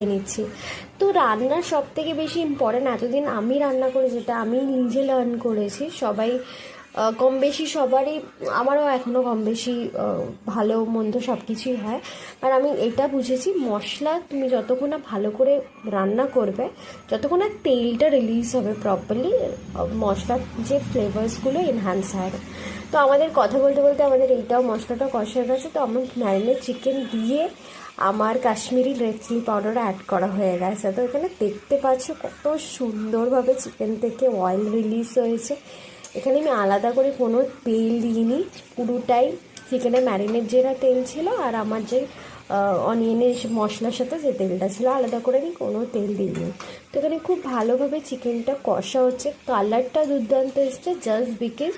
নিচ্ছি। তো রান্নার সব থেকে বেশি ইম্পর্ট্যান্ট এতদিন আমি রান্না করে যেটা আমি নিজে লার্ন করেছি, সবাই কম বেশি সবারই, আমারও এখনও কম বেশি ভালো মন্দ সব কিছুই হয়। আর আমি এটা বুঝেছি, মশলা তুমি যতক্ষণ না ভালো করে রান্না করবে, যতক্ষণ না তেলটা রিলিজ হবে প্রপারলি, মশলার যে ফ্লেভার্সগুলো এনহ্যান্স হয়। তো আমাদের কথা বলতে বলতে আমাদের এইটাও মশলাটা কষা হয়ে গেছে। তো আমার ম্যারিনেট চিকেন দিয়ে আমার Kashmiri red chilli powder add করা হয়ে গেছে। তো এখানে দেখতে পাচ্ছ কত সুন্দরভাবে চিকেন থেকে অয়েল রিলিজ হয়েছে। এখানে আমি আলাদা করে কোনো তেল দিইনি, পুরোটাই চিকেনের ম্যারিনেট যেটা তেল ছিল আর আমার যে অনিয়নের মশলার সাথে যে তেলটা ছিল, আলাদা করে আমি কোনো তেল দিইনি। তো এখানে খুব ভালোভাবে চিকেনটা কষা হচ্ছে, কালারটা দুর্দান্ত এসছে জাস্ট বিকজ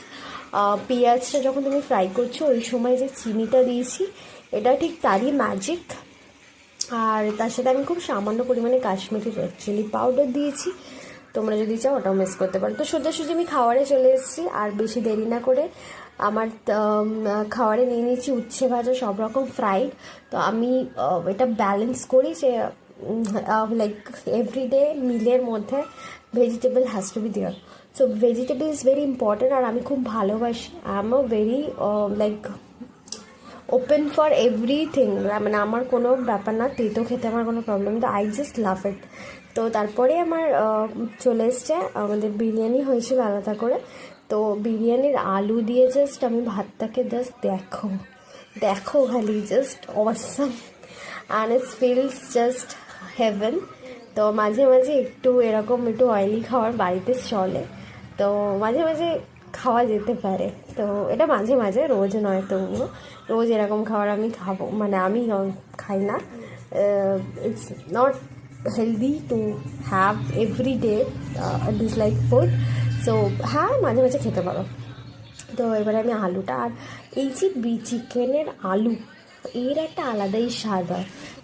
পেঁয়াজটা যখন তুমি ফ্রাই করছো ওই সময় যে চিনিটা দিয়েছি, এটা ঠিক তারই ম্যাজিক। আর তার সাথে আমি খুব সামান্য পরিমাণে কাশ্মীরি রেড চিলি পাউডার দিয়েছি, তোমরা যদি চাও ওটাও মিক্স করতে পারো। তো সোজাসুজি আমি খাবারে চলে এসেছি, আর বেশি দেরি না করে আমার খাবারে নিয়ে নিয়েছি উচ্ছে ভাজা, সব রকম ফ্রাইড। তো আমি এটা ব্যালেন্স করি যে লাইক এভরিডে মিলের মধ্যে vegetable has to be there. So vegetable is very important, আর আমি খুব ভালোবাসি, I am a very like open for everything, মানে আমার কোনো ব্যাপার না, তেতো খেতে আমার কোনো প্রবলেম, তো আই জাস্ট লাভ ইট। তো তারপরে আমার চলে এসছে, আমাদের বিরিয়ানি হয়েছিল আলাদা করে। তো বিরিয়ানির আলু দিয়ে জাস্ট আমি ভাতটাকে জাস্ট দেখো দেখো খালি just awesome, and it feels just heaven. তো মাঝে মাঝে একটু এরকম একটু অয়েলি খাবার বাড়িতে চলে, তো মাঝে মাঝে খাওয়া যেতে পারে। তো এটা মাঝে মাঝে, রোজ নয়, তবুও রোজ এরকম খাবার আমি খাবো, মানে আমি খাই না। It's not healthy to have every day dislike food. So হ্যাঁ, মাঝে মাঝে খেতে পারো। তো এবারে আমি আলুটা, আর এই যে চিকেনের আলু, এর একটা আলাদাই স্বাদ হয়।